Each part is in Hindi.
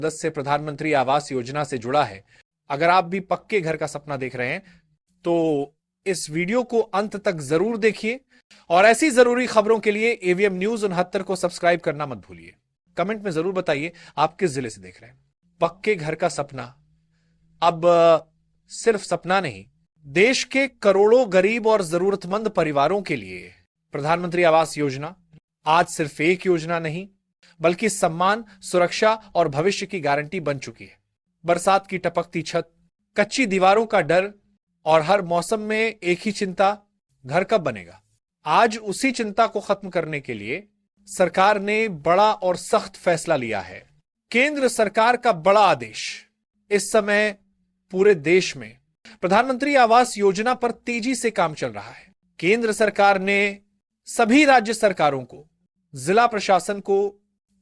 मदद से प्रधानमंत्री आवास योजना से जुड़ा है। अगर आप भी पक्के घर का सपना देख रहे हैं तो इस वीडियो को अंत तक जरूर देखिए और ऐसी जरूरी खबरों के लिए एवीएम न्यूज 69 को सब्सक्राइब करना मत भूलिए। कमेंट में जरूर बताइए आप किस जिले से देख रहे हैं। पक्के घर का सपना अब सिर्फ सपना नहीं, देश के करोड़ों गरीब और जरूरतमंद परिवारों के लिए प्रधानमंत्री आवास योजना आज सिर्फ एक योजना नहीं बल्कि सम्मान, सुरक्षा और भविष्य की गारंटी बन चुकी है। बरसात की टपकती छत, कच्ची दीवारों का डर और हर मौसम में एक ही चिंता, घर कब बनेगा। आज उसी चिंता को खत्म करने के लिए सरकार ने बड़ा और सख्त फैसला लिया है। केंद्र सरकार का बड़ा आदेश। इस समय पूरे देश में प्रधानमंत्री आवास योजना पर तेजी से काम चल रहा है। केंद्र सरकार ने सभी राज्य सरकारों को, जिला प्रशासन को,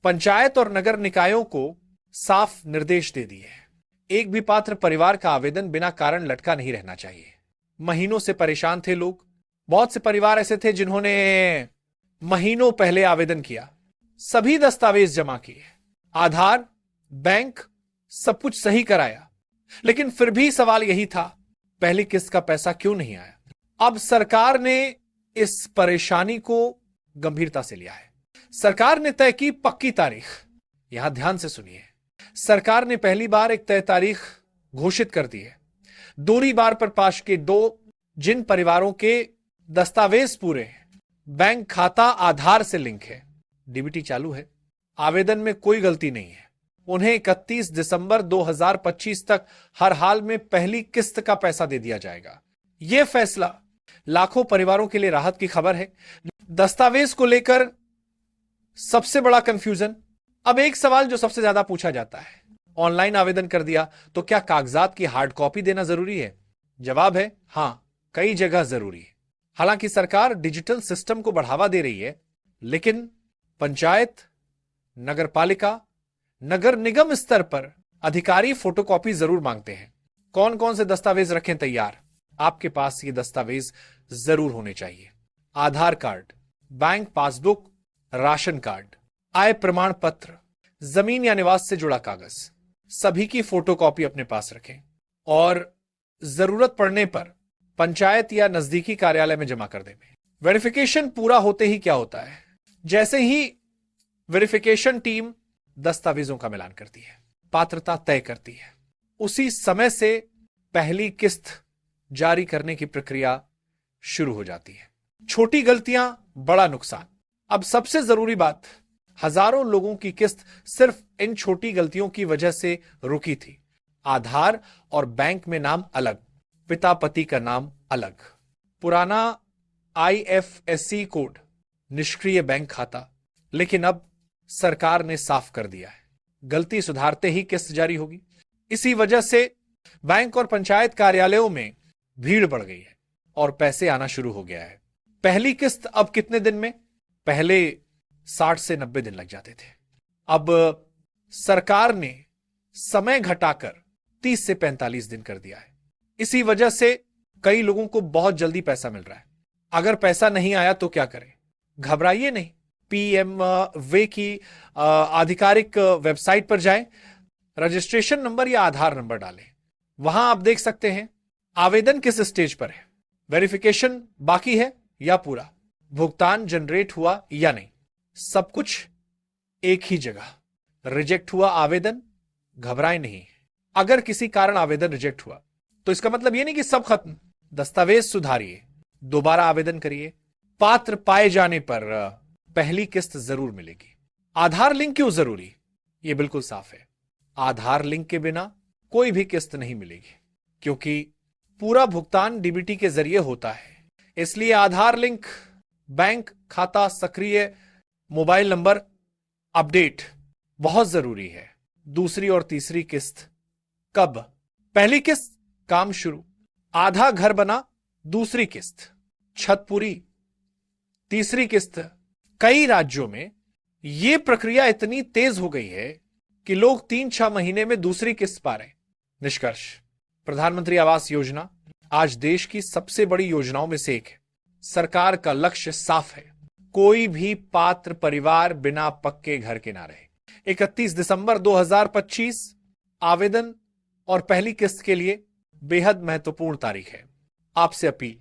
पंचायत और नगर निकायों को साफ निर्देश दे दिए हैं। एक भी पात्र परिवार का आवेदन बिना कारण लटका नहीं रहना चाहिए। महीनों से परेशान थे लोग। बहुत से परिवार ऐसे थे जिन्होंने महीनों पहले आवेदन किया, सभी दस्तावेज जमा किए, आधार, बैंक, सब कुछ सही कराया, लेकिन फिर भी सवाल यही था, पहली किस्त का पैसा क्यों नहीं आया। अब सरकार ने इस परेशानी को गंभीरता से लिया है। सरकार ने तय की पक्की तारीख। यहां ध्यान से सुनिए, सरकार ने पहली बार एक तय तारीख घोषित कर दी है। दूसरी बार पर पाश के जिन परिवारों के दस्तावेज पूरे हैं, बैंक खाता आधार से लिंक है, डीबीटी चालू है, आवेदन में कोई गलती नहीं है, उन्हें 31 दिसंबर 2025 तक हर हाल में पहली किस्त का पैसा दे दिया जाएगा। यह फैसला लाखों परिवारों के लिए राहत की खबर है। दस्तावेज को लेकर सबसे बड़ा कंफ्यूजन। अब एक सवाल जो सबसे ज्यादा पूछा जाता है, ऑनलाइन आवेदन कर दिया तो क्या कागजात की हार्ड कॉपी देना जरूरी है? जवाब है हां, कई जगह जरूरी है। हालांकि सरकार डिजिटल सिस्टम को बढ़ावा दे रही है, लेकिन पंचायत, नगरपालिका, नगर निगम स्तर पर अधिकारी फोटोकॉपी जरूर मांगते हैं। कौन कौन से दस्तावेज रखें तैयार? आपके पास ये दस्तावेज जरूर होने चाहिए। Aadhaar card, bank passbook, ration card, आय प्रमाण पत्र, जमीन या निवास से जुड़ा कागज, सभी की फोटोकॉपी अपने पास रखें और जरूरत पड़ने पर पंचायत या नजदीकी कार्यालय में जमा कर दें। वेरिफिकेशन पूरा होते ही क्या होता है, जैसे ही वेरिफिकेशन टीम दस्तावेजों का मिलान करती है, पात्रता तय करती है, उसी समय से पहली किस्त जारी करने की प्रक्रिया शुरू हो जाती है। छोटी गलतियां, बड़ा नुकसान। अब सबसे जरूरी बात, हजारों लोगों की किस्त सिर्फ इन छोटी गलतियों की वजह से रुकी थी। आधार और बैंक में नाम अलग, पिता पति का नाम अलग, पुराना आईएफएससी कोड, निष्क्रिय बैंक खाता। लेकिन अब सरकार ने साफ कर दिया है, गलती सुधारते ही किस्त जारी होगी। इसी वजह से बैंक और पंचायत कार्यालयों में भीड़ बढ़ गई है और पैसे आना शुरू हो गया है। पहली किस्त अब कितने दिन में? पहले 60 से 90 दिन लग जाते थे। अब सरकार ने समय घटाकर 30 से 45 दिन कर दिया है। इसी वजह से कई लोगों को बहुत जल्दी पैसा मिल रहा है। अगर पैसा नहीं आया तो क्या करें? घबराइए नहीं, पीएमवे की आधिकारिक वेबसाइट पर जाएं, रजिस्ट्रेशन नंबर या आधार नंबर डालें। वहां आप देख सकते हैं आवेदन किस स्टेज पर है, वेरिफिकेशन बाकी है या पूरा, भुगतान जनरेट हुआ या नहीं, सब कुछ एक ही जगह। रिजेक्ट हुआ आवेदन, घबराएं नहीं। अगर किसी कारण आवेदन रिजेक्ट हुआ तो इसका मतलब यह नहीं कि सब खत्म। दस्तावेज सुधारिए, दोबारा आवेदन करिए, पात्र पाए जाने पर पहली किस्त जरूर मिलेगी। आधार लिंक क्यों जरूरी? यह बिल्कुल साफ है, आधार लिंक के बिना कोई भी किस्त नहीं मिलेगी, क्योंकि पूरा भुगतान डीबीटी के जरिए होता है। इसलिए आधार लिंक, बैंक खाता सक्रिय, मोबाइल नंबर अपडेट बहुत जरूरी है। दूसरी और तीसरी किस्त कब? पहली किस्त काम शुरू, आधा घर बना, दूसरी किस्त छत पूरी, तीसरी किस्त। कई राज्यों में यह प्रक्रिया इतनी तेज हो गई है कि लोग 3-6 महीने में दूसरी किस्त पा रहे हैं। निष्कर्ष, प्रधानमंत्री आवास योजना आज देश की सबसे बड़ी योजनाओं में से एक है। सरकार का लक्ष्य साफ है, कोई भी पात्र परिवार बिना पक्के घर के ना रहे। 31 दिसंबर 2025 आवेदन और पहली किस्त के लिए बेहद महत्वपूर्ण तारीख है। आपसे अपील,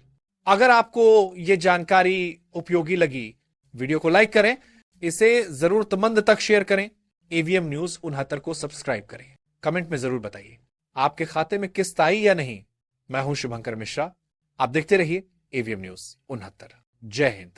अगर आपको यह जानकारी उपयोगी लगी, वीडियो को लाइक करें, इसे जरूरतमंद तक शेयर करें, एवीएम न्यूज 69 को सब्सक्राइब करें। कमेंट में जरूर बताइए आपके खाते में किस्त आई या नहीं। मैं हूं शुभंकर मिश्रा, आप देखते रहिए एवीएम न्यूज 69। जय हिंद।